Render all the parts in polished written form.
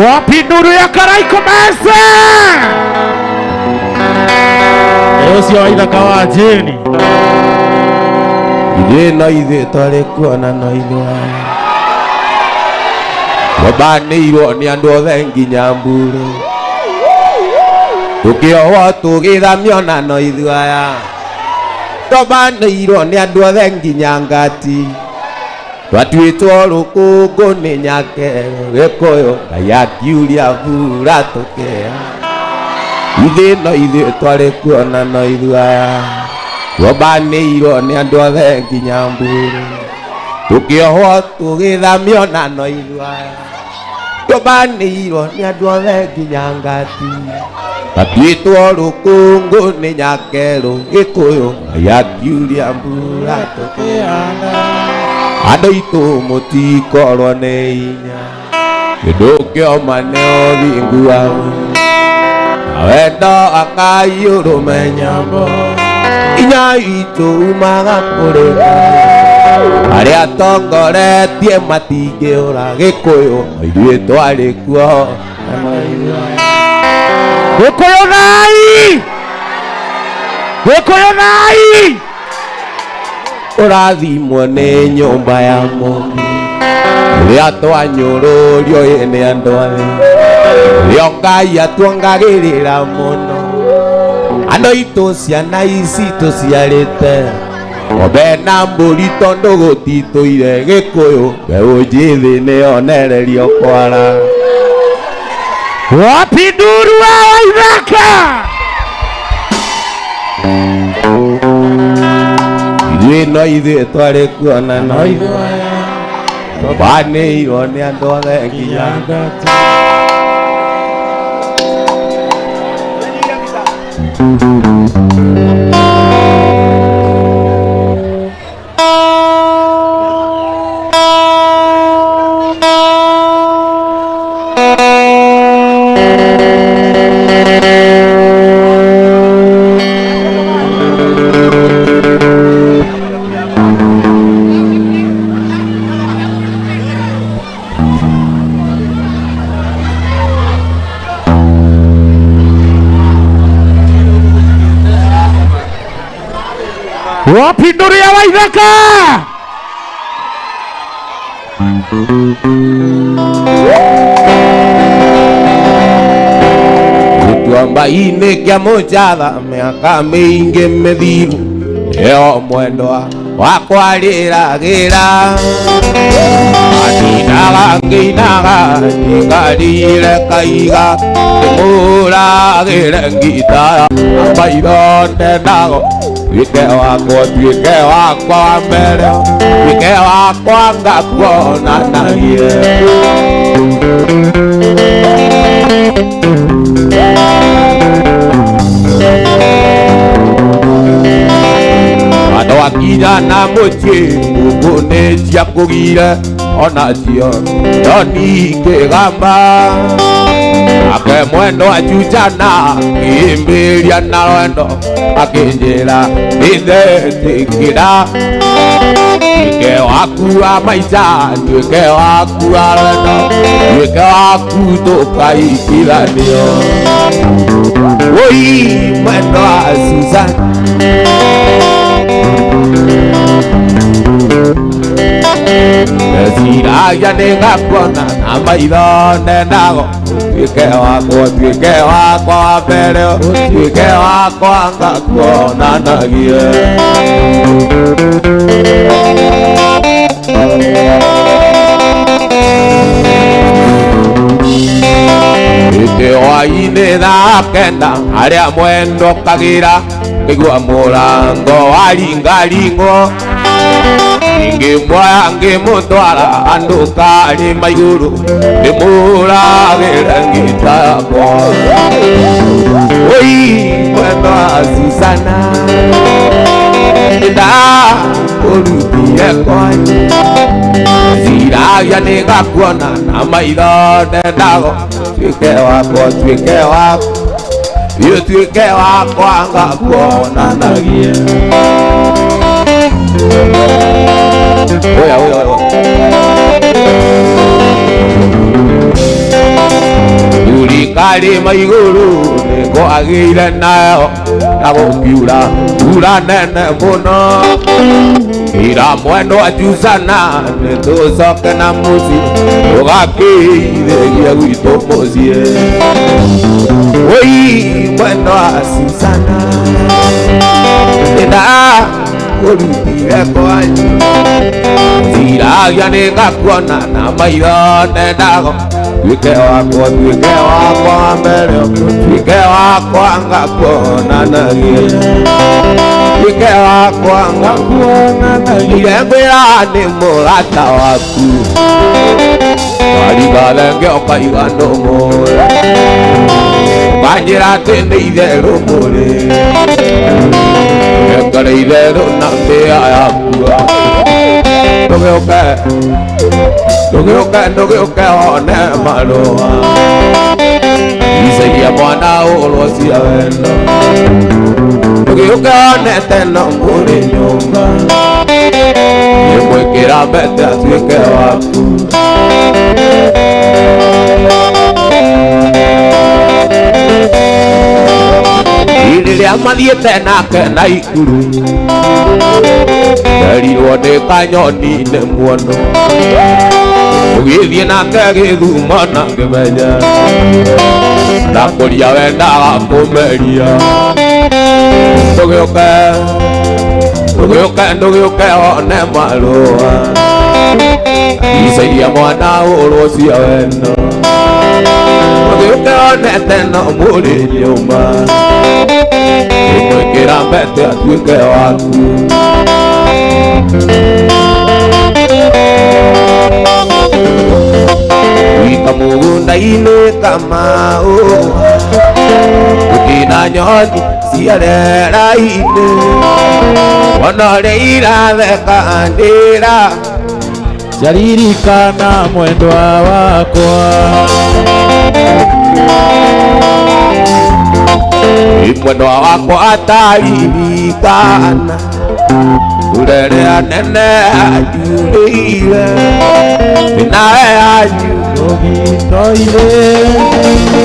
Wapi nuru ya Karaiko Mese? Sio aidha kawajeni. Ide no ide tole kuona no ide. Wabane iro ni andu othe nginya mburu. Tukiowa tugithamio na no ithuaya. Wabane iro ni andu othe nginya ngati. Twatuitwo rukungu ni nyake gikuyu Ngai akiuria mbura tukea. Ithe no ithe twari kuona no ithuaya. Twabanĩirwo nĩ andũ othe nginya mburu. Tukiohwo tugithamio na no ithuaya. Twabanĩirwo nĩ andũ othe nginya ngati. Twatuitwo rukungu ni nyake gikuyu Ngai akiuria mbura tukeana. Andũ aitũ mũtikorwo nĩ hinya. Kĩndũ kĩoma nĩ ũthingu wao. Wendo Ngai ũrũmenya mo. Inya itũ umaga kũrĩ Ngai. Arĩa atongoretie matingĩũra gĩkũyũ. Ithuĩ twarĩ kuo. Gĩkũyũ Ngai! Gĩkũyũ Ngai! Ũrathimwo nĩ nyũmba ya Mũngai. Rĩrĩa twanyũrũrio nĩ andũ othe. Rĩrĩa Ngai atuongagĩrĩra mũno. Andũ aitũ ciana ici tũciarĩte. Ng'ombe na mbũri tondũ gũtitũire gĩkũyũ. Mbeũ njĩthĩ nĩyonererio kwara. Wapi nduru wa Waithaka? Ithuĩ no ithuĩ twarĩ kuona no ithuaya. Twabanĩirwo nĩ andũ othe nginya ngati. Wapi nuru ya Waithaka? Gĩtuamba-inĩ kĩa Mũnjatha mĩaka mĩingĩ mĩthiru. Ĩyo mwendwa wakwa rĩragĩra. Aninaga ngĩinaga ngarire kaiga. Ndĩmũragĩre ngita maitho ndenago. Tuĩke wakwa wa mbere. Tuĩke wakwa ngakuonanagie. Andũ akinya na mũciĩ ngũkũ nĩ ciakũgire. Onacio no ningĩgamba. Ake mwendwa Jujana ngĩmbĩria na rwendo. Akĩnjĩra nĩndetĩkĩra. Tuĩke waku wa maica. Tuĩke waku wa rwendo. Tuĩke waku tũkaiguithanio. Woi mwendwa Susana. Ndeciragia nĩngakuona na maitho ndenago. Tuĩke wakwa wa mbere. Tuĩke wakwa ngakuonanagie. Hwaĩ-inĩ thaa kenda harĩa mwendokagĩra. Ngĩigua mũrango waringaringwo. Ngĩmuoya ngĩmũtwara handũ karĩma igũrũ. Ndĩmũragĩre ngita yakwa. Woi mwendwa Susana. Ndakũrutire kwanyu. Ndiragia nĩgakuona na maitho ndendago tuĩke wakwa tuĩke wakwa Yu tuĩke wakwa ngakuonanagie Oya Thirikari maigũrũ nĩkwagĩire nayo na gũkiura mbura nene mũno ira mwendwa Jusana nĩtũcoke na mũciĩ tũgakĩithĩrie gwitũ mũciĩ Woi mwendwa Susana nĩnda kũrutire kwanyu ndiragia nĩngakuona na maitho ndendago tuĩke wakwa mbere tuĩke wakwa ngakuonanagie tuĩke wakwa ngakuonanagie ngwĩra nĩ mũrata waku warigathenge ũkaiga ndũmũre ũkanjĩra atĩ nĩ itherũ mũrĩ ekere itherũ na mbĩa yakua ndũgĩũke one marũa icagia mwana ũrwo cia wendo ndũgĩũke one teno mũrĩ nyũmba nĩmwĩkĩra mbete atuĩke waku rĩrĩa mathiĩte nake na ikuru nderirwo nĩ kanyoni nĩ muono ũgĩthiĩ nake gĩthumo na ngĩmenya ndakũria wendaga kũmeria ndũgĩũke one marũa icairia mwana ũrwo cia wendo ndũgĩũke one teno mũrĩ nyũmba nĩmwĩkĩra mbete atuĩke waku wika mũgũnda-inĩ Kamau gũkĩna nyoni cia rĩera-inĩ wona ũrĩa iratheka ndĩra Ciaririkana mwendwa wakwa mwendwa wakwa ataririkana rũrĩrĩa nene ajurĩire nawe anyu ũgitoire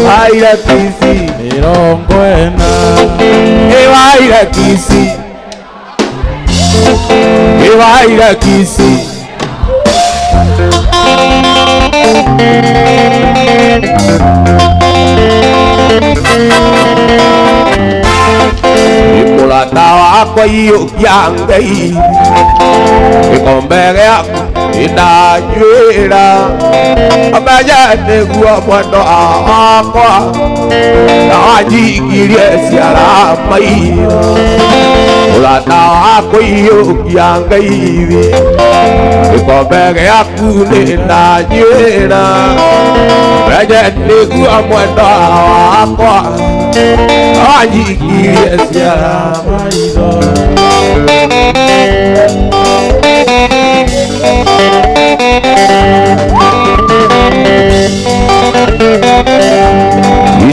waire Kisi 40 waire Kisi waire Kisi mũrata wakwa iyũkia Ngai gĩkombe gĩaku nĩndanyuĩra amenye nĩguo mwendwa wakwa na wanjingirie ciara maitho mũrata wakwa iyũkia Ngai gĩkombe gĩaku nĩndanyuĩra amenye nĩguo mwendwa wakwa wanjingirie ciara maitho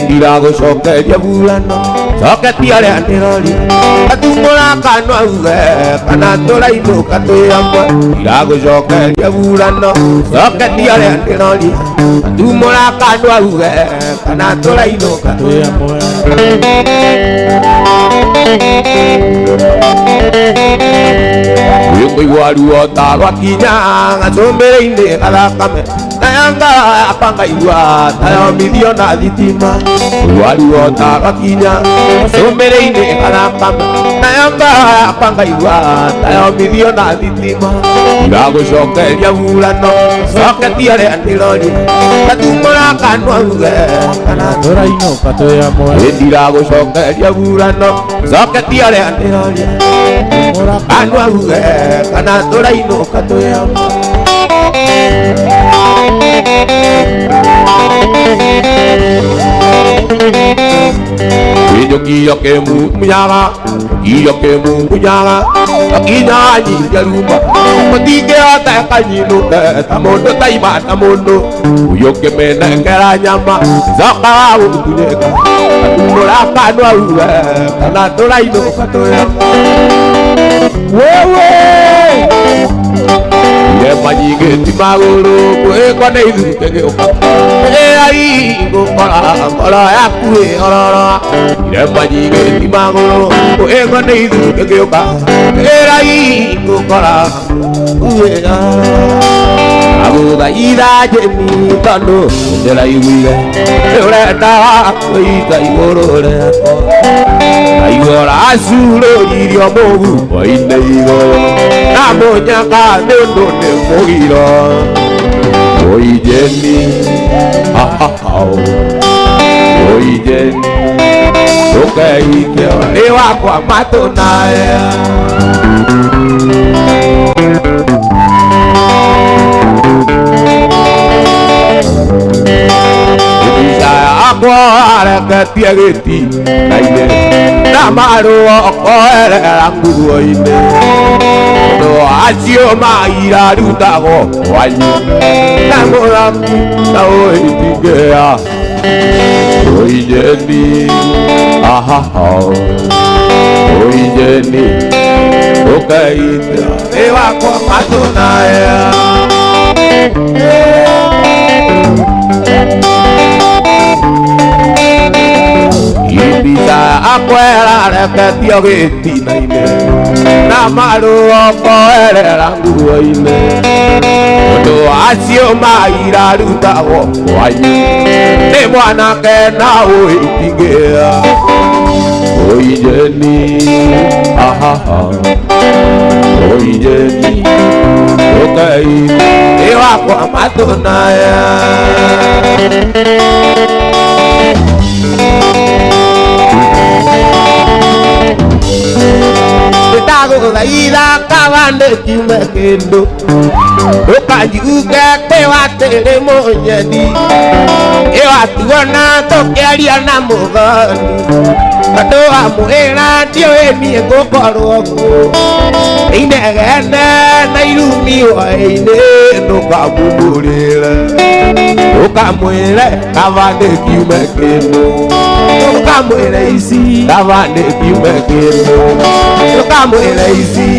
ndiragũcokeria burano coketia rĩa ndĩrori gatumũra kanua uge kana tũrainũka twĩ hamwe ndiragũcokeria burano coketia rĩa ndĩrori gatumũra kanua uge kana tũrainũka twĩ hamwe wĩkũigua ruo ta rwakinya gacũmbĩrĩ-inĩ gathakame na yanga apangaigua tayomithio na thitima kũigua ruo ta rwakinya gacũmbĩrĩ-inĩ gathakame na yanga apangaigua tayomithio na thitima ndiragũcokeria burano coketia rĩa ndĩrori gatumũra kanua uge kana tũrainũka twĩ hamwe ndiragũcokeria burano coketia rĩa ndĩrori kanua uge kana tũrainũka twĩ hamwe iyo ke munyaga kinyanyi geruma mutige ata kanyinu tamondo taiba tamondo uyo ke menengera nyama zaka utunyeka tunora kanwa uwe kana toraino katoya wewe ye manyige timaguru kwe kone idu tegeuka ai ngokora yakue orora ye manyige timaguru kwe kone idu tegeuka ai ngokora uwe abuda ida jeni tano ndela iwire urenda kuita igorore aigora azuro irio mugu oine igoro na munyaka nundu ni mugiro oijeni oijeni ukeikio ni wakwa matunaya areketie giti naine na maru okoerera nguo-ini no acio maira rutago wanyu na muraku na oitingea oijeni oijeni ukeita ni wakwa matunaya ibisa akwera reketio gĩtinainĩ na maru okoerera nguo-inĩ ũndũ acio maira rutagwo wanyu nĩ mwanake na wĩtigĩra oijeni oijeni ũkeita nĩ wakwa matunaya Ida kavande kiume kendo ukajuke kwewatere munyeni iwatuona tokearia na muthoni tondu wamwira ndiũĩ ngũkorwo kuo inegene na irumi hwaĩ-inĩ ndũkamumũrĩre ukamwĩre kavande kiume kendo ukamwĩre ici kavande kiume kendo ukamwĩre ici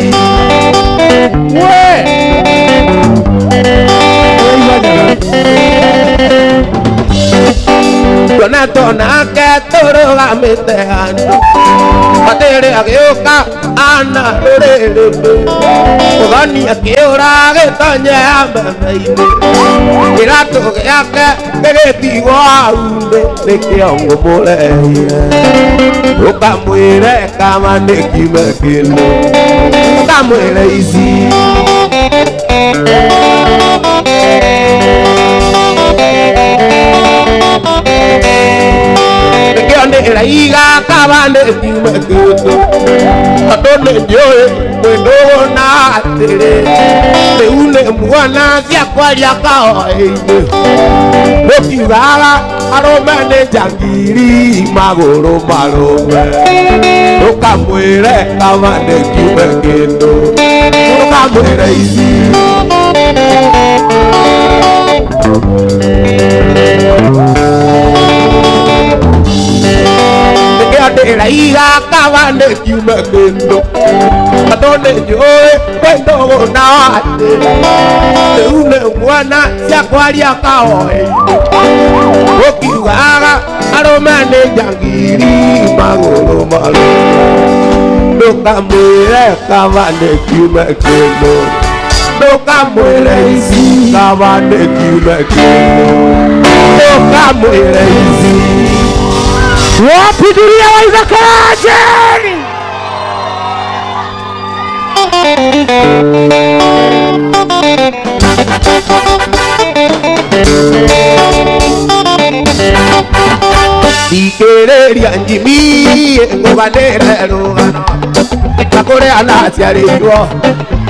Donato nake tũrũgamĩte handũ gũtirĩ agĩũka ana rũrĩrĩ mũthoni akĩũra gĩtonye mbere-inĩ kĩratũ gĩake gĩgĩtigwo hau thĩ nĩkĩo ngũmũrehire ũkamwĩre kama nĩ kiume kĩndũ ũkamwĩre ici ndĩraiga kavande kiume kĩndũ tondũ nĩnjũĩ kwĩndũgũ na atĩrĩ rĩu nĩ muona cia kwaria kahoĩ-inĩ mũkiugaga arũme nĩ njangiri magũrũ marũme ũkamwĩre kavande kiume kĩndũ ũkamwĩre ici ndĩraiga kavande kiume kĩndũ tondũ nĩnjũĩ kwĩndũgũ na atĩrĩ rĩu nĩ muona cia kwaria kahoĩ-inĩ ũkiugaga arũme nĩ njangiri magũrũ marũme ndũkamwĩre kavande kiume kĩndũ ndũkamwĩre ici kavande kiume kĩndũ ndũkamwĩre ici wapigilia waizakajeni ikereria njimi nguganire rugano akuria naciarirwo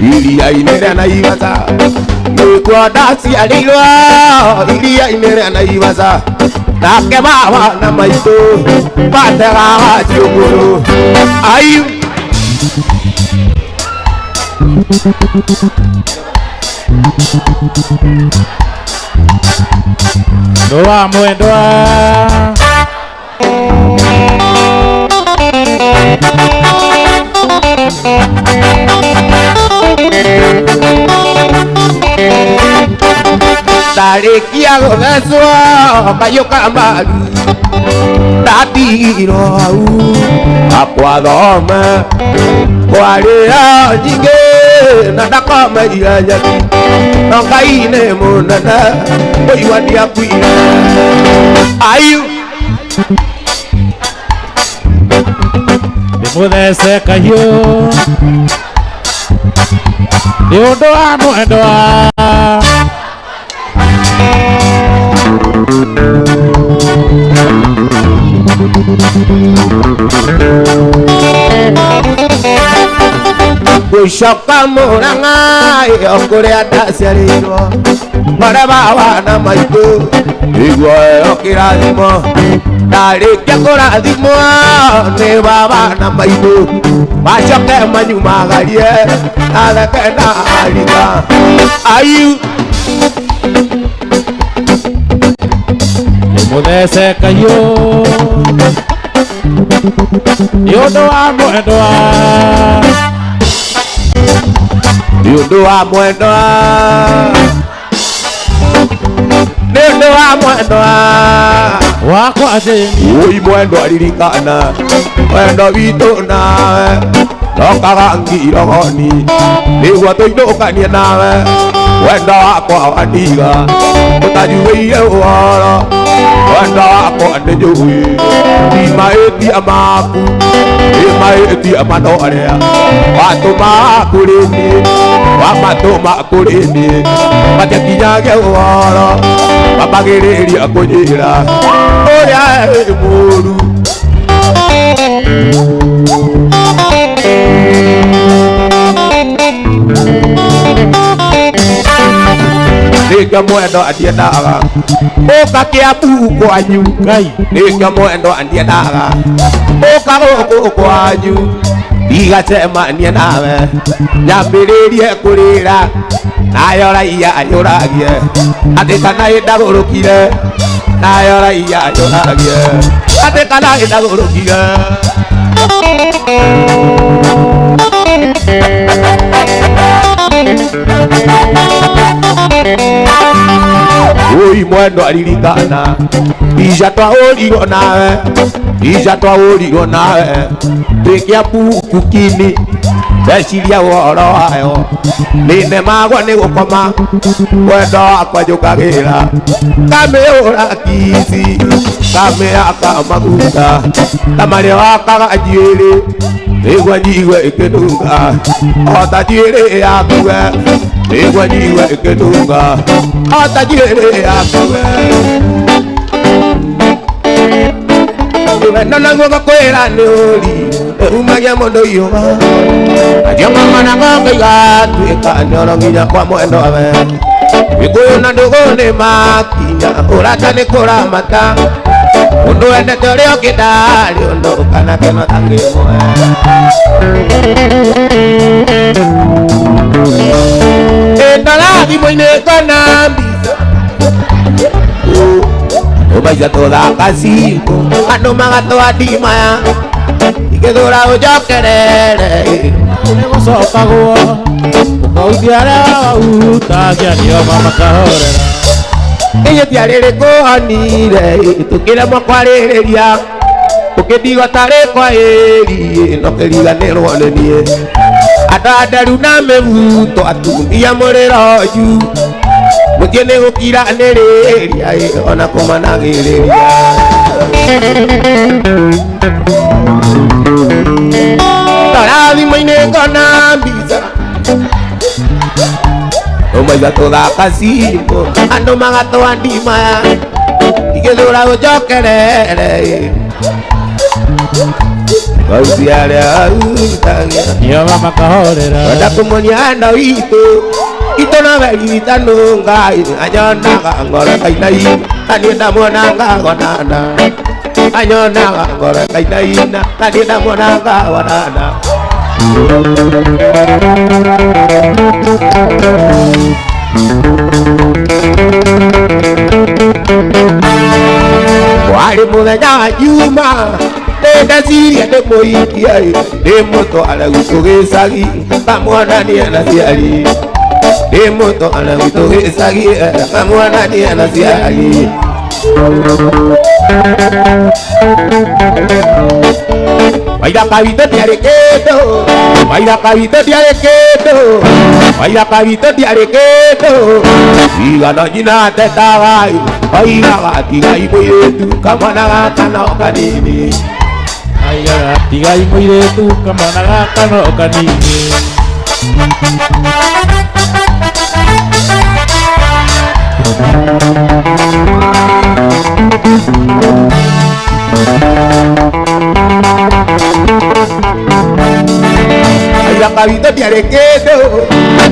iria-inĩ rĩa Naivasha nĩkuo ndaciarirwo iria-inĩ rĩa Naivasha Nake bana maitũ bategaga ciũngũrũ ayu Ndoa mwendwa Tarĩkia gũthecwo kayũka maru ndatigirwo hau akwa thome kwarĩra nyingĩ na ndakomerire nyeki no Ngai nĩ mũnene kũigua ndiakuire ayu ndĩmũthece kahiũ nĩ ũndũ wa mwendwa Gũcoka Mũrang'a kũrĩa ndaciarĩirwo marĩa bana maitũ nĩguo ĩyo kĩrathimo ndarĩkia kũrathimwo nĩ bana maitũ macoke manyumagarie natheke na ariga ayu ndĩmũthece kahiũ nĩ ũndũ wa mwendwa nĩ ũndũ wa mwendwa nĩ ũndũ wa mwendwa wakwa Jeni ui mwendwa ririkana mwendwa witũ nawe ndokaga ngirogoni nĩguo tũinũkanie nawe wendwa wakwa wandiga ũtanjugĩire ũhoro wendwa wakwa nĩ njũĩ ti mahĩtia maku nĩ mahĩtia manorĩa watũma kũrĩ niĩ wamatũma kũrĩ niĩ matiakinyagia ũhoro mambagĩrĩria kũnjĩra ũrĩa wĩ mũũru Nĩkĩo mwendwa ndiendaga ũka Kĩambu kwanyu Ngai nĩkĩo mwendwa ndiendaga ũka gũkũ kwanyu ndigacemanie nawe nyambĩrĩrie kũrĩra nayo raiya yũragie atĩ kana ĩndagũrũkire nayo raiya yũragie atĩ kana ĩndagũrũkire ui mwendwa ririkana ija twahũrirwo nawe ija twahũrirwo nawe twĩ Kĩambu kukini ndeciria ũhoro wayo nĩnemagwo nĩ gũkoma wendo wakwa njũkagĩra kamĩhũra kisi kamĩhaka maguta ta marĩa wakaga njuĩrĩ nĩguo njigue ĩkĩnunga o ta njuĩrĩ yakuwe nĩguo njigue ĩkĩnunga o ta njuĩrĩ yakuwe wendo naguo gakwĩra nĩ ũri umagia mũndũ iyũga ajiong'ang'ana ng'ombe igatuĩka ndoro nginya kwa mwendwawe Gĩkũyũ na Ndũgũ nĩ makinya ũrata nĩ kũramata ũndũ wendete ũrĩa ũngĩ ndarĩ ũndũ kana kĩno ta kĩmwe ndora thimũ-inĩ ngona mbica ũmaica tũthaka cimũ andũ magatwandimaya igĩthũra ũnjokerere nĩgũcokagwo ũkauthia arĩa wautagia nĩo makahorera ĩnyĩtia rĩrĩ kũhonire tũkĩremwo kwarĩrĩria tũkĩndigwo tarĩ kwa ĩri no kĩriganĩrwo nĩ niĩ andũ anderu na mĩbuto atumia mũrĩroju mũtiĩ nĩ gũkiranĩrĩria ona kũmanagĩrĩria ndora thimũ-inĩ ngona mbica ũmaica tũthaka cimũ andũ magatwandimaya igĩthũra ũnjokerere gaucia arĩa utagia nĩo makahorera wenda kũmonia enda witũ itona velita nunga anyona ngora kainai tanienda mwananga wanana anyona ngora kainai tanienda mwananga wanana wali muthenya juma ndenda ciria ndĩmũhikia ndĩmũtware gwitũ gĩcagi kamwonanie na ciari ndĩmũtware gwitũ gĩcagi kamwonanie na ciari waithaka witũ ndiarĩ kĩndũ waithaka witũ ndiarĩ kĩndũ waithaka witũ ndiarĩ kĩndũ igana nyina tetaga oigaga tigai mũirĩtu kamwana gaka no kanini aigaga tigai mũirĩtu kamwana gaka no kanini waithaka witũ ndiarĩ kĩndũ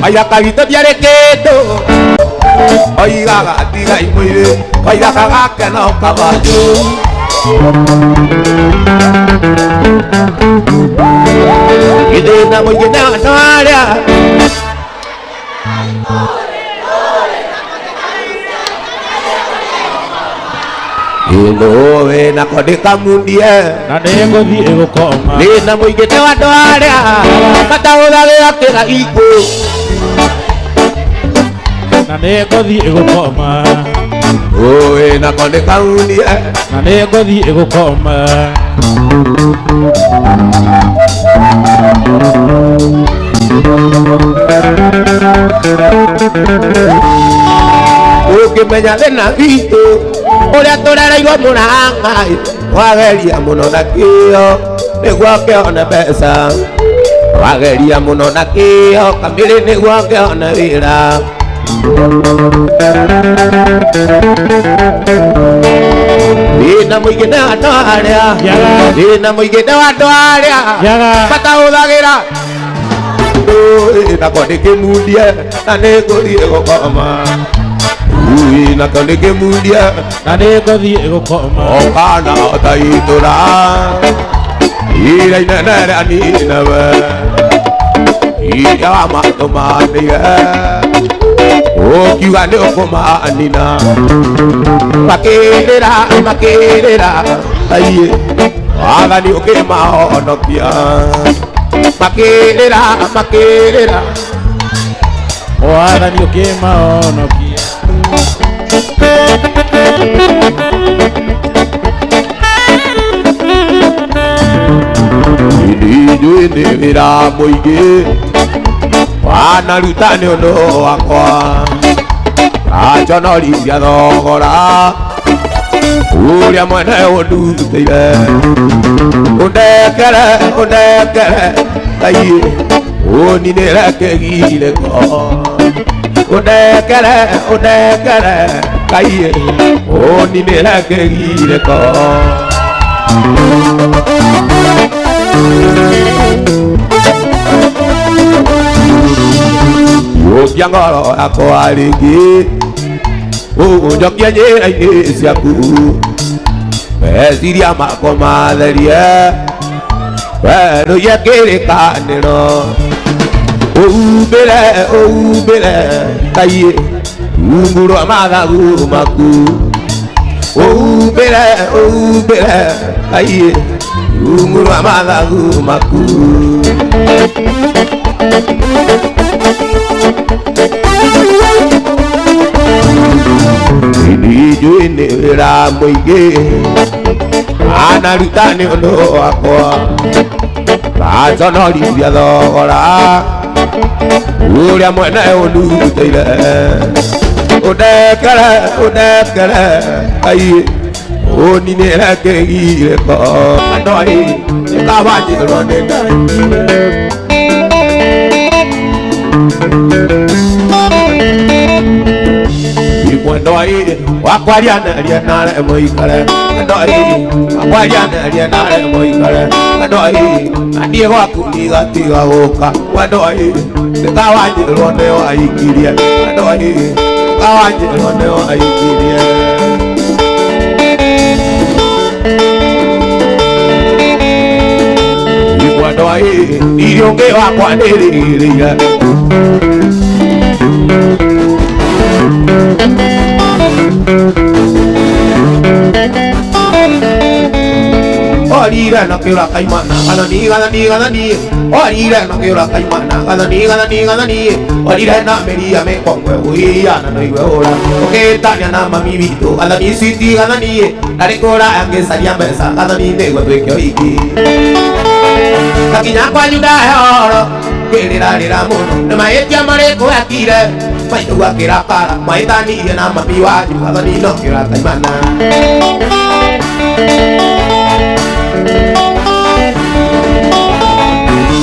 waithaka witũ ndiarĩ kĩndũ oigaga tigai mũirĩtu waithaka gake no kabanjũ gĩthĩna mũingĩ na andũ arĩa ĩno nako ndĩkamundie na nĩngũthiĩ gũkoma thĩna mũingĩ na andũ arĩa matahũthagĩra kĩraikũ na nĩngũthiĩ gũkoma nako ndĩkamundie na nĩngũthiĩ gũkoma ũngĩmenya thĩna witũ ũrĩa tũrereirwo Mũrang'a wageria mũno na kĩo nĩguo kĩone mbeca wageria mũno na kĩo kamĩrĩ nĩguo kĩone wĩra thĩna mũingĩ na andũ arĩa thĩna mũingĩ na andũ arĩa matahũthagĩra nako ndĩkĩmundie na nĩngũthiĩ gũkoma nako ndĩkĩmundie na nĩngũthiĩ gũkoma okana taitũra ira inene rĩa ninawe iria wamatũmanĩire ũkiuga nĩ ũkũmanina makĩrĩra aiĩ wathani ũkĩmahonokia makĩrĩra wathani ũkĩmahonokia njũĩ nĩ wĩra mũingĩ wanaruta nĩ ũndũ wakwa anjonorithia thogora ũrĩa mwene ũndutĩire ũndekere Ngai ũninĩre kĩgirĩko ũndekere Ngai ũninĩre kĩgirĩko ũkia ngoro yakwa rĩngĩ ũnjokie njĩra-inĩ ciaku meciria makwa matherie werũie kĩrĩkanĩro ũhumbĩre Ngai rungu rwa mathagu maku ũhumbĩre Ngai rungu rwa mathagu maku njũĩ nĩ wĩra mũingĩ anaruta nĩ ũndũ wakwa anjonorithia thogora ũrĩa mwene ũndutĩire ũndekere Ngai ũninĩre kĩgirĩko andũ aĩ nĩkabanjĩrwo nĩ Ngai Ndoi wakwariana aliana le moikale ndoi wakwariana aliana le moikale ndoi andie waku igatiga guka ndoi ndikawanyirwo ne waikirie ndoi ndikawanyirwo ne waikirie ndoi irionge wakwa ndirigirire Orira no quiero caimana, ganani. Orira no quiero caimana, ganani. Orira na mería me pongo huía, no hay hora. Porque Tania na mami vito, ganani siti ganani. La recora anche salía mesa, ganani de huevo que oiki. La quina kwa ayuda oro, que le da mono. No me echa mareco aquí mai tu akira para, mai tani na mami waju, ganani no quiero caimana.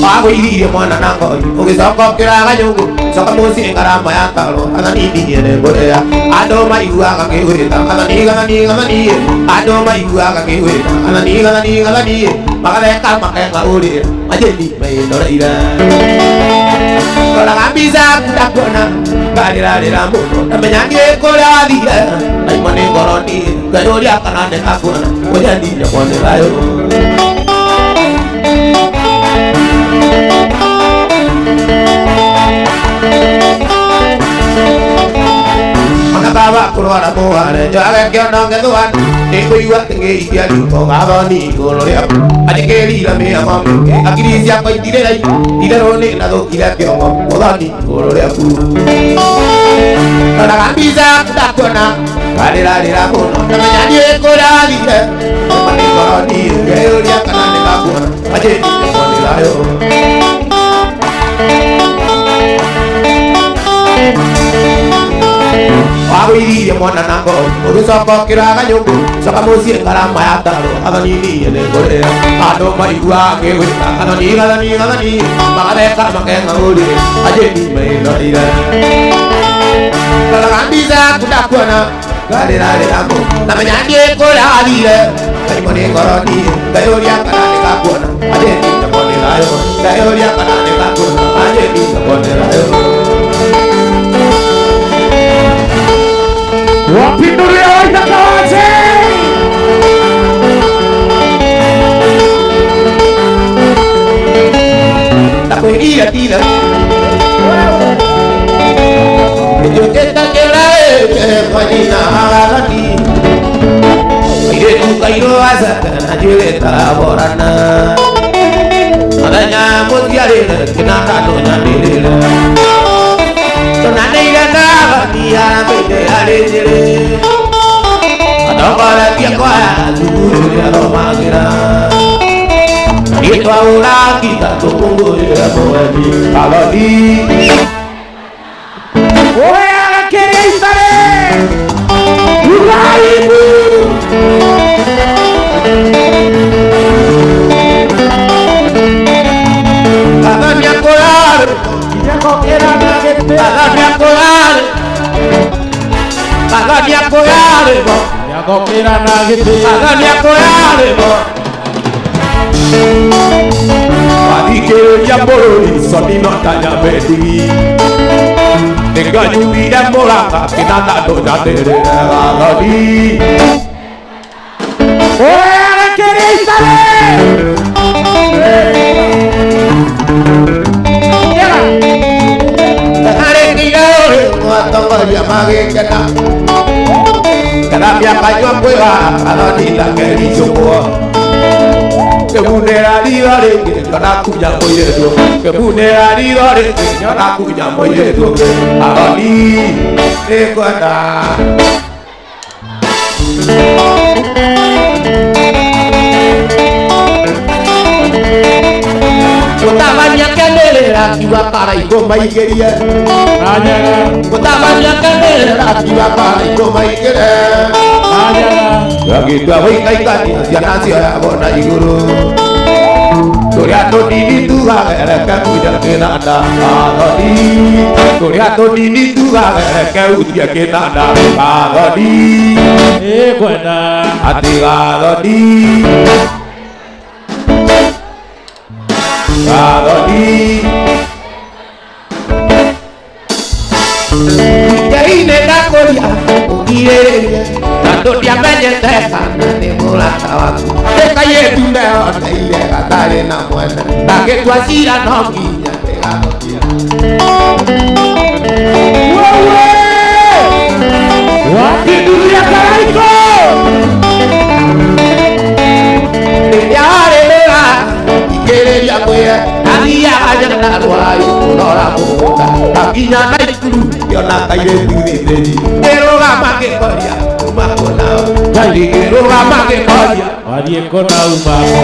Aku ini mana nangkoi, oke sokok kira kanyungku, sokok musik karama ya talo, karena ini dia boleh. Ado mai gua kaki wita, kanani. Ado mai gua kaki wita, kanani. Makanya nggak boleh, aja di main orang ira. Kalau nggak bisa tak guna, nggak ada mulut. Namanya dia kola dia, naik mana koroni, gak dia akan ada takuna, jadi dia boleh layu. Bawa keluar buahnya, jangan kena ketuan. Ibu iwa tinggi dia di bawah ni golongan. Adik kiri lami amam, akhirnya siapa yang tidak roni nado tidak kiong, bawah ni golongan. Kalau bisa tak kena, ada ramu, namanya dia kola dia. Mana koroni, dia kena nekapun, aja dia koroni layo. Aku ini dia mau nanangko, udah sokok kira kanyungku, sokok musik karama ya talo, atau ini ya boleh. Aduh mai gua kewe, kanani, makanya ngudi, aja di main lorira. Kalau nggak bisa kuda kuana, gak ada kamu, namanya dia kola dia, kayak mana koroni, kayak dia karena dia kuana, aja di boleh layo, kayak dia karena dia kuana, aja di boleh layo. Wapindulia waita kawace tak boleh tidak yo kita kira fadina halati ide tu kairo asa najile taborana adanya mutiare kenaka donya dile tonane ganda dia bete alejere adabara dia kwa dulu dia romagira itu aura kita tunggu ya boedi kalau di oya kere istare Ibu Kadang kolar dia kok era nagete kadang kolar kadang kolar dia kok era nagete kadang kolar Adike ya bori sonino tanya bedi Tengah nyuri dan bola kita tak doa tere lagi oya kere istare hari kia atau dia mage kena kena dia kayu apa kalau tidak keri semua kebunera di dore kena aku jago itu kebunera di dore kena aku jago itu ali ekota Utamanya kandelera kiwa para igoma igeria aja Utamanya kandelera kiwa para igoma igeria aja Lagi dua bayi kaitan ya nasi ya bona iguru Toriato di tua che udia che nada agodi Toriato di tua che udia che nada agodi e guarda ati agodi agodi Yai ne da koria ugire tanto dia menyete kana ne mulatawa te kaye tunde ona ile katare na mwana take twasira no kinya te gakotia wewe wapi dunia karaiko yare lera ikere ya koya adia ajana rwayo nora muta takinya na ikuru yona kaye tuwiteri pero gamake koria makona jali pero gamake koria Adie kona umako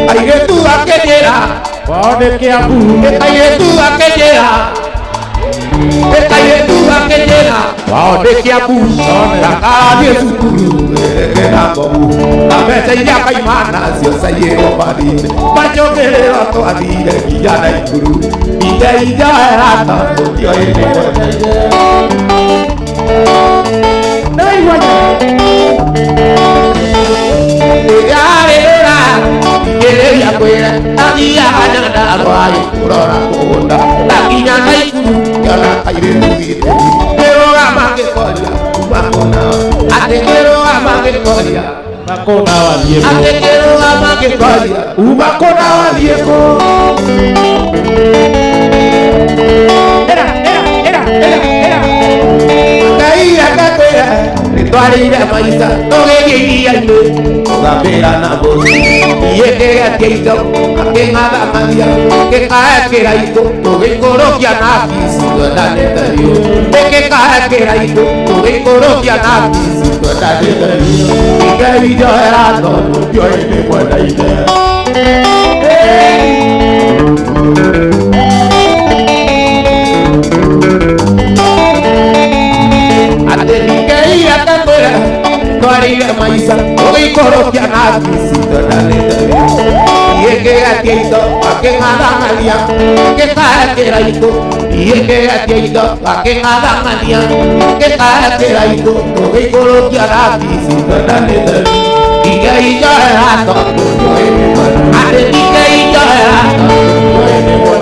Aye tu akejera Pode que abu Aye tu akejera Aye tu akejera Pode que abu Takadi sukuru Kena bobu Amese ya kaimana Sio saye obadi Macho kelera to adire Kijana ikuru Ija erata Tokyo ene Nai wanya Yarera Kele ya kwera Adia hanyana Arwai kurora kuhonda Lakinya naikuru Yana kaire tuwite Pero amake kolia Makona Ate pero amake kolia Makona walieko Ate pero amake kolia Umakona walieko Era Kaira kakwera Nitwarira maisa Toge yegia ime Gambera na bosi Yeke atiaito Akengada madia Kekae keraito Toge korokia na kisi Toda netario Kekae keraito Toge korokia na kisi Toda netario Ike video erato Yo ene buena idea Maria Maisa, oi coroquia na visita da lenda. Yeke atiendo, aken adamalia, que caeteraito. Yeke atiendo, aken adamalia, que caeteraito. Oi coroquia na visita da lenda. Diga ija erato, ate diga ija erato.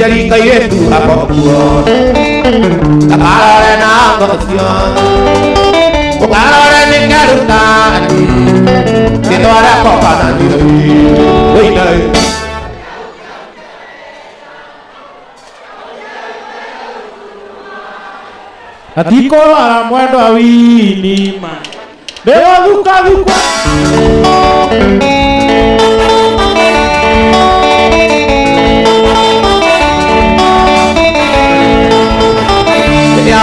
Jadi kaye tu apa buat, kalau nak kasihan, kalau ni karutan, itu ada kopanan di sini. Atiko ala mwendo awini ma Dewa duka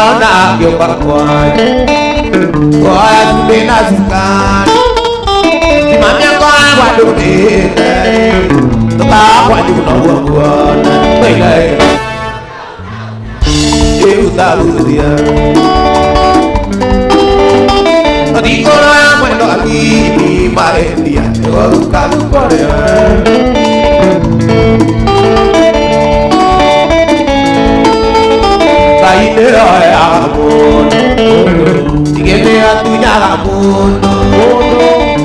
Ona yo pakwai Koa tubena zukan Timamia koa wadune Toka waduna wangwana Bailai Euta udia Adiko na mwendo akini maendia Ewa uka korea Ine amor, tigeme atunya amor,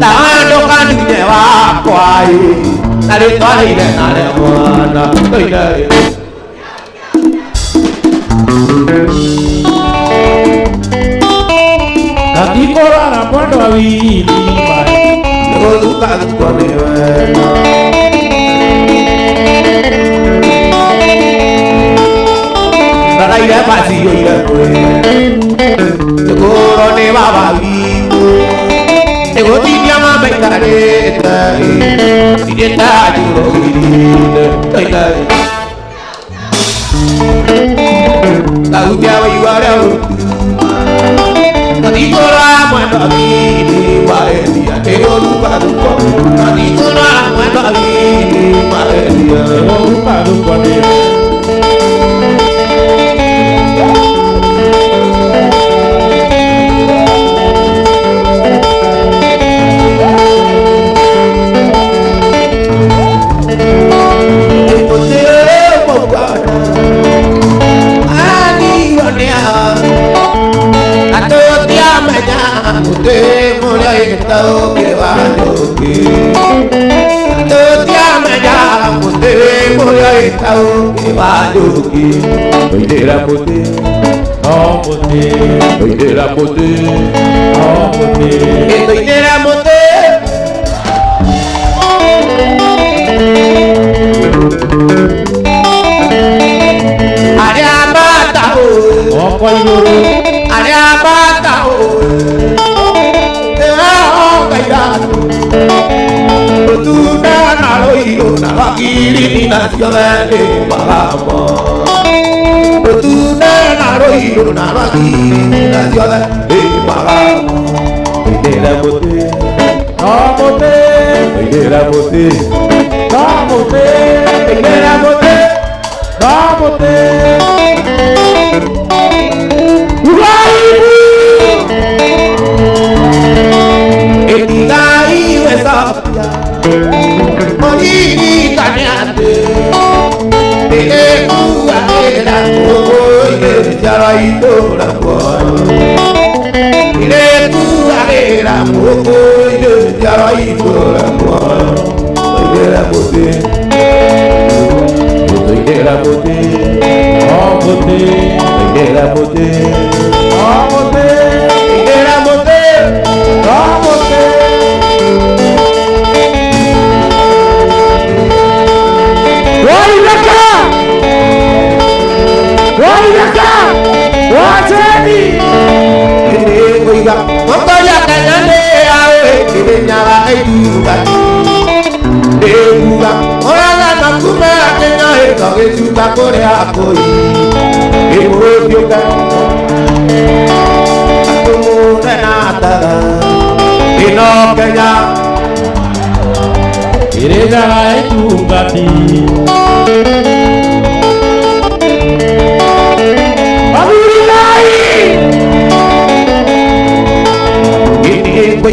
tano kandunya wakwai, nare twai le nare mwana, toina. Atiko ala mwendo awini ma Ego duka kone wena. Ira pasi yo ira kue, seguro ne baba vivo, ego tinia mama itareta, tieta juro giri, toina. Tahu jawa iwara, tadi kora mana bini bae, maelia Nego lupa lupa Nanikuna mwenda vini maelia Nego lupa lupa Tao que va yo que te llama ya te voy a tao que va yo que hoy de la pote oh pote hoy de la pote oh pote estoy de la pote área mata oh cuando área mata tu nana lo hizo na vakiri ni nacional de Palamo tu nana lo hizo na vakiri ni nacional de Palamo de la bote de la bote de la bote Monini cañate, tua era oi jaraito la tua, tua era oi jaraito la tua, era bote, era bote, oh bote, era bote, oh bote, era bote, oh bote. Motoya kanyane awe kinyala eduga eduga orana nakume akenya eka gesuka kore akoi ebodioka atumune natara ino kenya irega eduga ti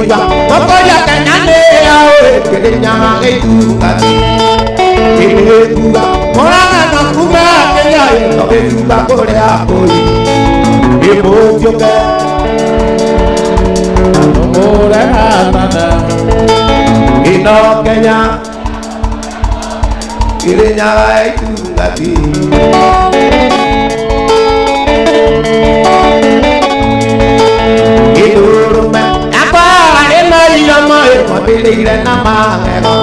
Mokoya kanyane awe kenya eduga eduga orana nakume akenya eka gesuka kore akoi ebodioka atumune natara ino kenya irenya eduga ti iduruma Mabili na mahema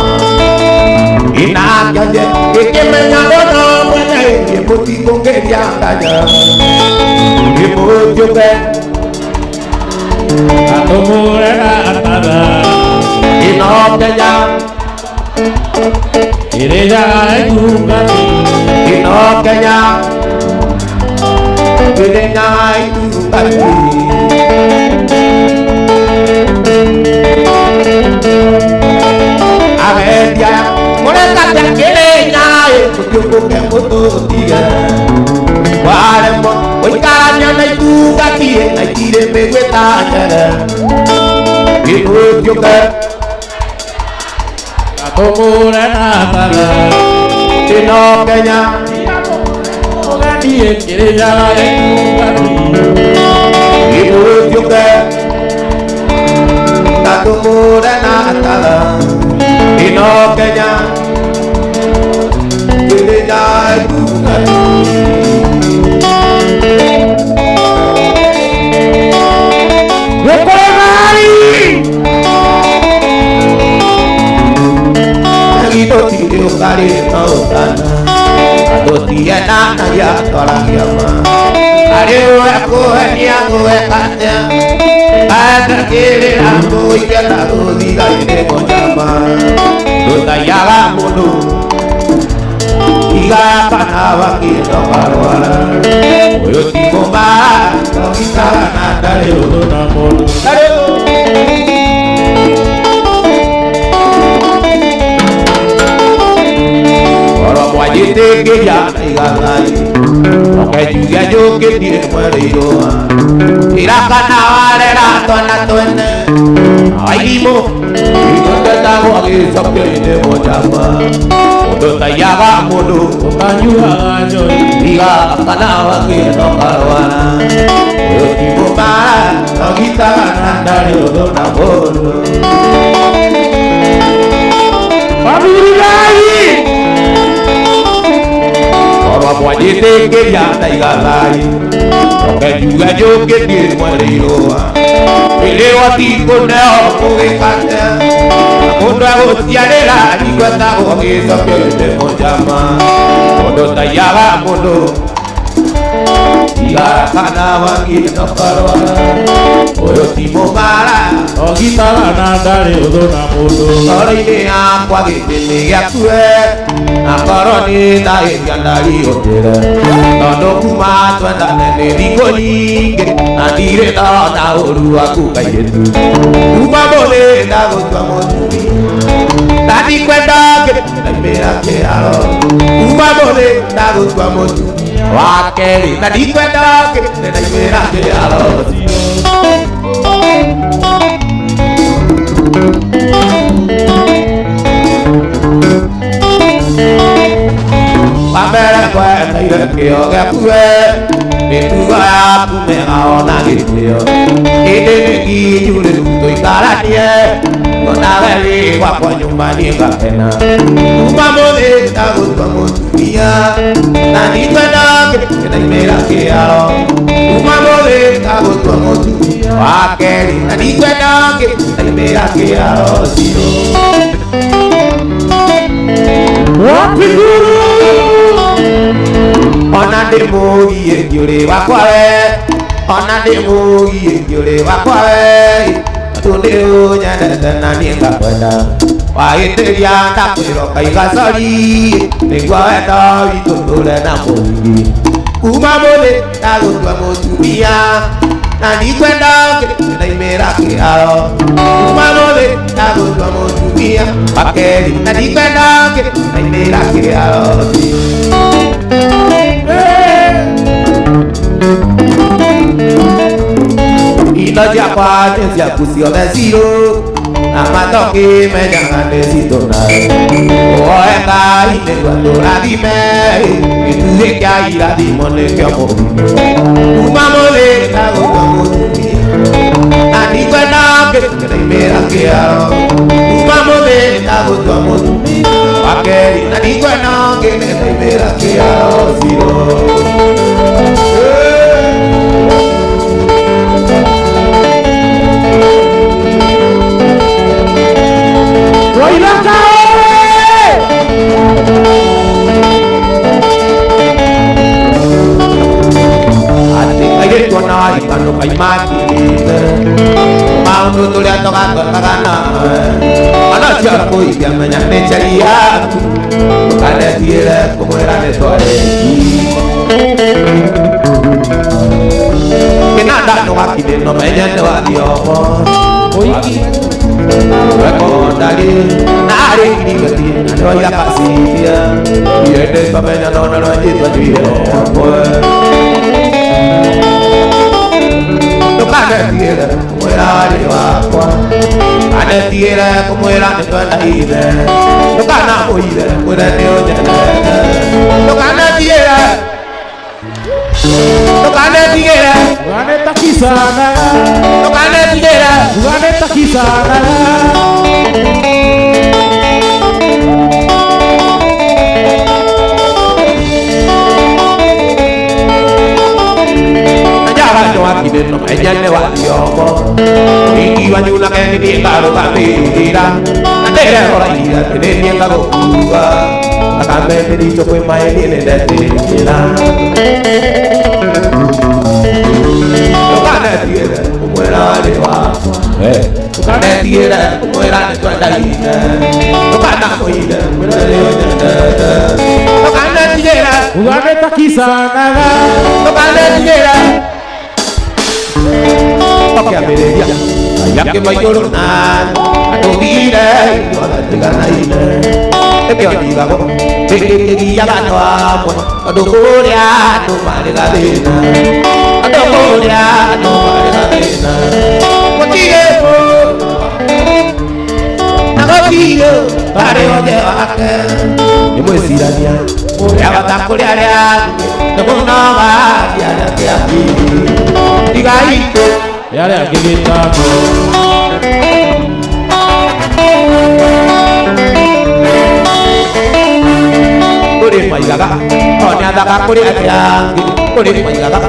inakaje ikimenya bono mwenye imuti kongeria kaja imujuke atumure na atada inokenya ireja igungati inokenya ireja igungati Amedia, moreka tekele kutuko ke moto tiga. Waremo, oikanya na ituga tie na tire megweta tara. Ibu juga, atomura na tara. Ino kenya, ogani ekere ya ituga tie. Ibu juga, atomura na tara. Ino kenya irenya eduga Wekorari Nagito tiri ukari tautana Adotiena ya torangiyama Ariwe kuhenia kuhekanya Ada kiri aku ikela udiga ine konyama Dota yala mulu Iga panawa kita parwala Oyo tikomba Kau kita nada leo na mulu Wajite que ya igalai, aunque lluvia yo que tiene muerto. Ira canavale la tona tona, ay mo, y no te damos aquí sobre de mojama. Cuando te llama mono, ayuda yo, diga canava que no caravana. Yo tipo para, aquí está ganando yo don abono. Wajite que ya está igalai, aunque lluvia yo que tiene muerto. Peleo a ti con el ojo de canta, con la bostianera y cuenta con eso que te llama. Cuando te llama mono, y la canava que no paraba. Oyo timo mara, o guitarra nada de odona mono. Ahora iré a cuadrite me actúe. Nakoronita yandari otera, nono kuma tuanda nene dikoni, nadire ta na oru aku kayetu. Kuma bole na gotwa motumi, tadi kwenda ke mera ke aro. Kuma bole na gotwa motumi, wakeri tadi kwenda ke mera ke aro. Amera kwa ira ke oga puwe betuwa pume aona gitio ide ki jure to ikaratie kona veli kwa kwa nyumbani ngapena umamole tago twamotumia nani kwenda ke mera ke aro umamole tago twamotumia wakeri nani kwenda ke mera ke aro siro wapiguru ona de mogi yore wakwae ona de mogi yore wakwae tunde onya na ninga kwenda waite ya ta pero kai gasari ningwa eta itondole na mogi kumamole tagotwa motumia na ni kwenda na imera ke aro kumamole tagotwa motumia akeri na ni kwenda na imera ke aro. Inoja kwa tenzi ya kusio desiro na matoki menyanga desito na oenga ine cuando la dime y tú de que hay la dimone que amo umamole la gogo mutumi ani kwena que la imera que aro umamole la gogo mutumi akeri ani kwena que la imera que aro siro. Cuando hay máquina, mauno tu le ha tocado la gana. Anoche fui que mañana me echaría, cada día como era de todo. Que nada no va a quitar, no me llame a Dios. Hoy recordaré, nadie que divertir, no hay la paciencia. Y este papel no lo he dicho a ti. Ana tierra como era de agua, ana tierra como era de toda la isla, no gana oída, fuera de olla, no gana tierra, no gana tierra, gana taquizana, no gana tierra, gana taquizana. No me llame a Dios, y iba una que ni caro camina, andera por ahí, tenía la boca, la cambia de dicho fue más bien de tierra. No gana tierra como era de abajo, no gana tierra como era de toda la isla, no gana oída, fuera de olla, no gana tierra, gana taquizana, no gana tierra. Que a media, allá que mayor a tu vida, y toda la gana. Epio diga go, que ya ganó amo, adoria no vale la pena, adoria no vale la pena. Contigo, nagotigo, pareo de vaca, y muy sirania, ya va tan coreana, no con nada, ya que aquí, diga ahí, ya le aquí está. Kuri mayaga, onya daga kuri aja, kuri mayaga,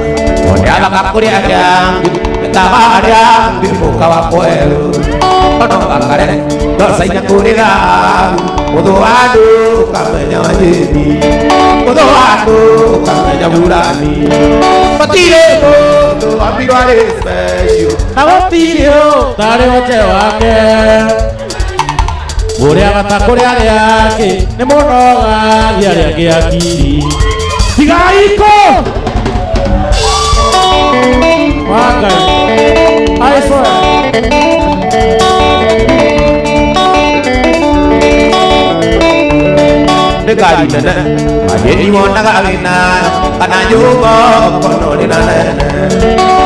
onya daga kuri aja, tabaria bimuka wakwelu, ono bakare, dosanya kuri da, mudoadu kamenya wajeni, mudoadu kamenya burani, patire do apiro ale special, Agotirio, tare wake. Korea kata Korea yake ne monoga yake akili Tigaiko Waka I swear Negari nana Ajeni mona kawina Kana yugo kono ni nana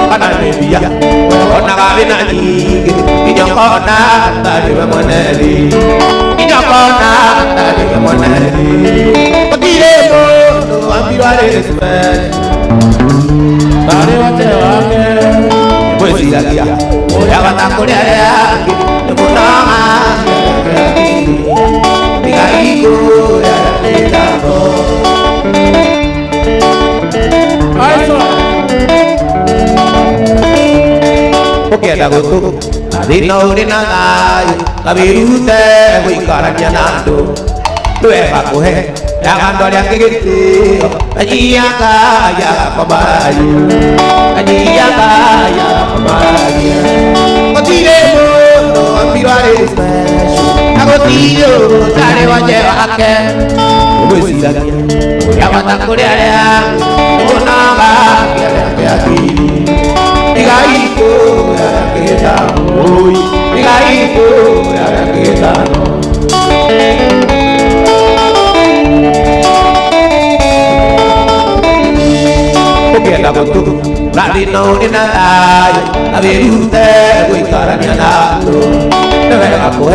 Kana nebia Kona kawina ni Inyokona Tari wemoneli Inyokona Tari wemoneli Patire mo Ambiro aresme Tare wake Mwezi lagia Oya kata Korea yake Nemonaga Tigaiko Porque ada goto, adino rinanai, kabirute, wikaranya nando, lueva kohe, jangan dolia kegiti, ajiya kaya pembayu, ajiya kaya pembayu. Kotiremo, ambil waris mesu, aku tiyo, cari wajah ake, besi lagi, ya mata kuliah, kunaga, ya kiri. Tigaiko ya kita, oi, tigaiko ya kita. Oke, ada betul. Ladino inalai, abirute, wikaranya nado. Dengan aku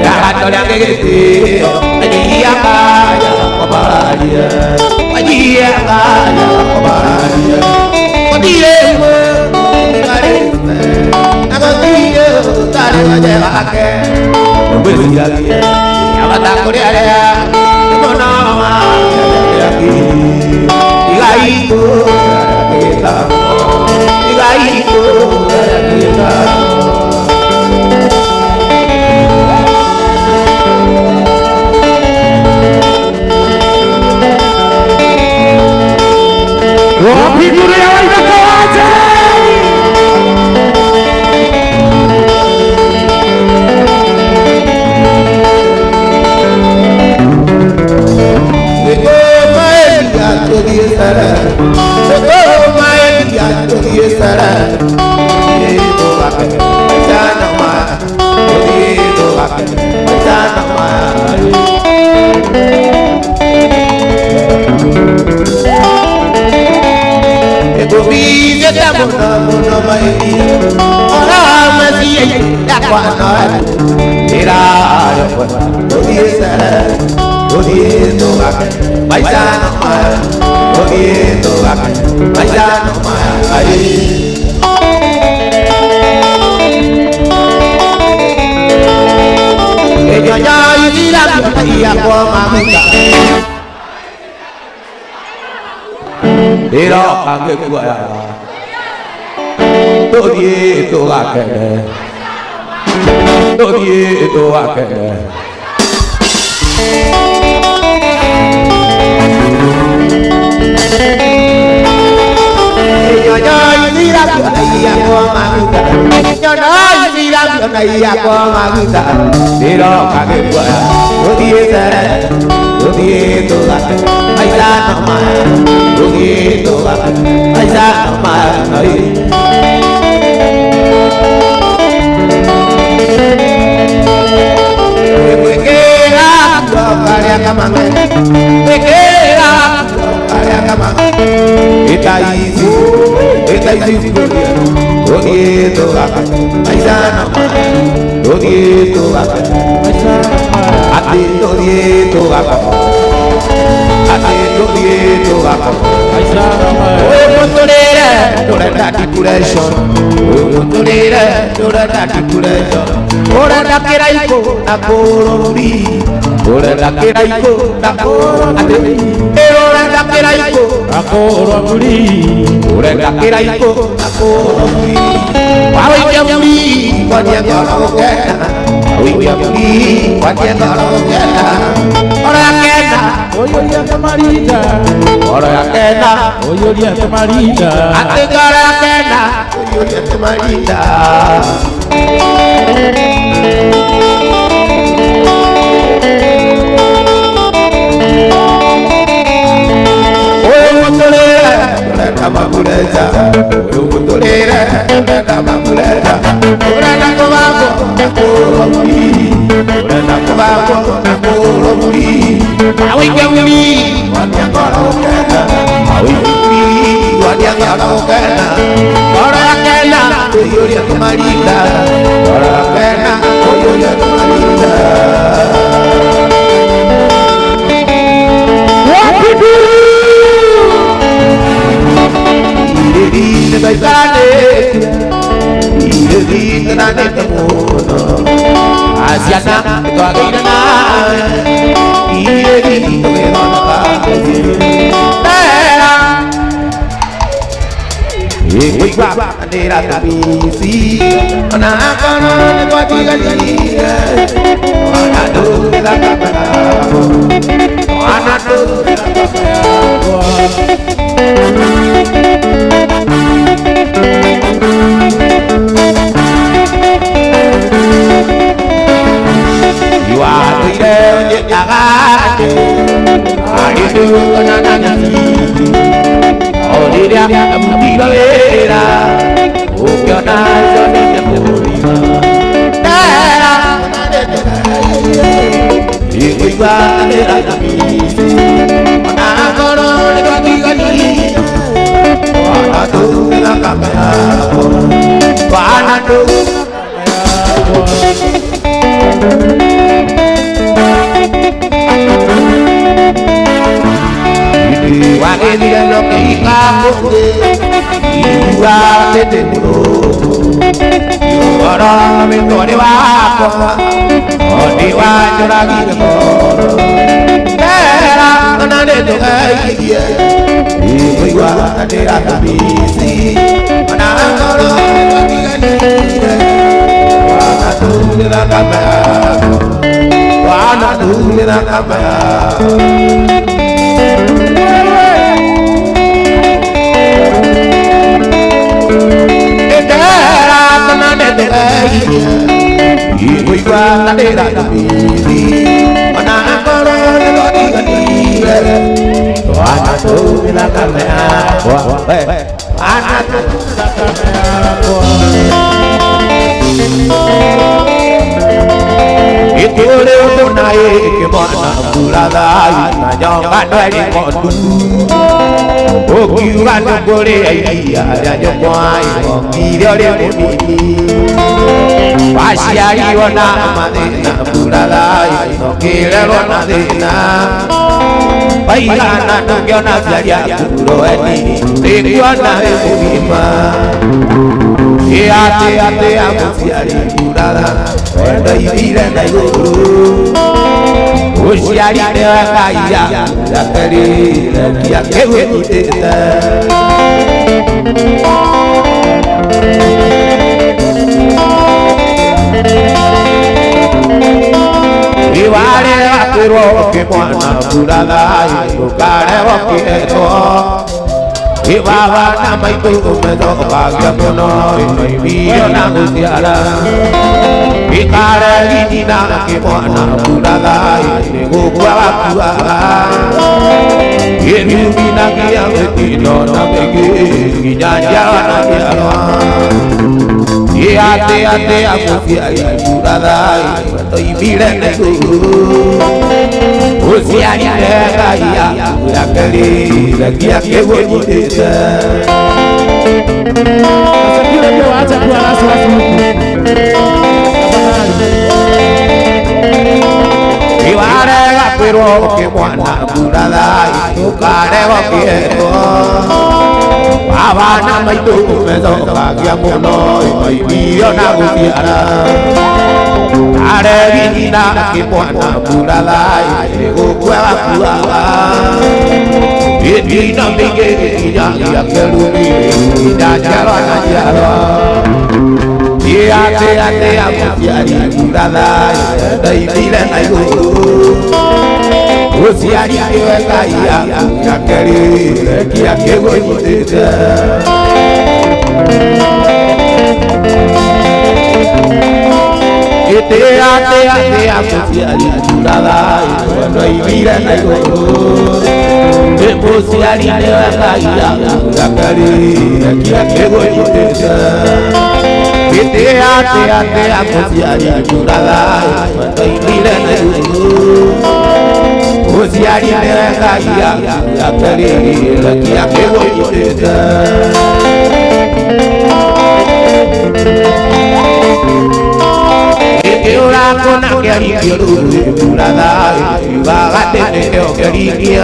ya kado yang gede, ajiya kaya kebahagia, ajiya kaya kebahagia. Kotiremo. Aku tiyo tari wajah lake, besi lagi, ya mata kuliah ya, mana ya kiri, tiga itu kita, tiga itu kita. Wah, figur yang ada aja. Tiro kaget gua ya. Tuh dia itu akeh. Tuh dia itu akeh. Nyonya siram iya gua maguta. Nyonya siram iya gua maguta. Tiro kaget gua ya. Tuh dia sere. Tuh dia itu akeh. Aisa nama. Begitu kan, aja kemari. Ibu kira dua kali paisano Dodieto gapa Ate dodieto gapa Ate dodieto gapa Oye montolera Dora articulation Oye montolera Dora articulation Ora la keraiko Nakorori Ora la keraiko Nakorori Ora la keraiko Nakorori Ora la keraiko Nakorori Awi jamuri Wanya kalau kena Awi jamuri Wanya kalau kena Ora kena Oyo dia kemarida Ora kena Oyo dia kemarida Ate ora kena Oyo dia kemarida Mamuleza, Umutolera, Mamuleza, Urana Kobako, Nakorori, Urana Kobako, Nakorori, Awikami, Wanyakorokena, Awikami, Wanyakorokena, Orakena, Oyoya Kumarita, Orakena, Oyoya Kumarita. Ide baikane, ide nane temuno, Asiana itu agina, ide itu kenapa? Ikwa andera kabisi, anak anak itu tiga dia, anak tu kita kapal, anak tu kita kapal. Asa kila Ibarega pero que mwana burada ikarego quiero Abana maitu meso kagia mono idio na gutiara Aregina que mwana burada igo kuela kuala Bidina bige ya kerumi ida jalo na jalo Ate amusiari burada dai dile na yo Usiari weka ya keri kia kego yitete Ate amusiari burada dai dile na yo Usiari weka ya keri kia kego yitete Ate amusiari burada dai dile na yo Usiari weka ya keri kia kego yitete Ora kona keri burada ibagate ne okerikia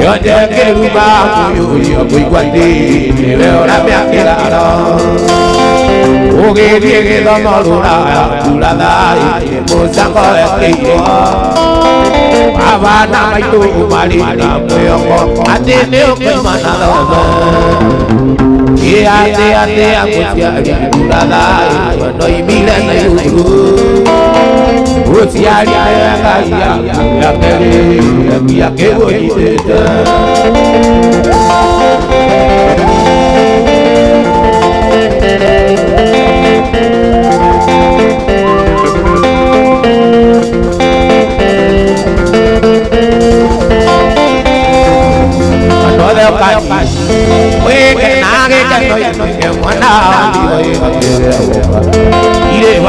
Yo te keruba yo kuikwandi ne ora me akiraro Oge diege domorura burada musango ekeio Abana maitu marina moyoko ate ne okimana lobe Ate amusiari burada no imile na yuru Usiari ya keri ya kego yitete Ire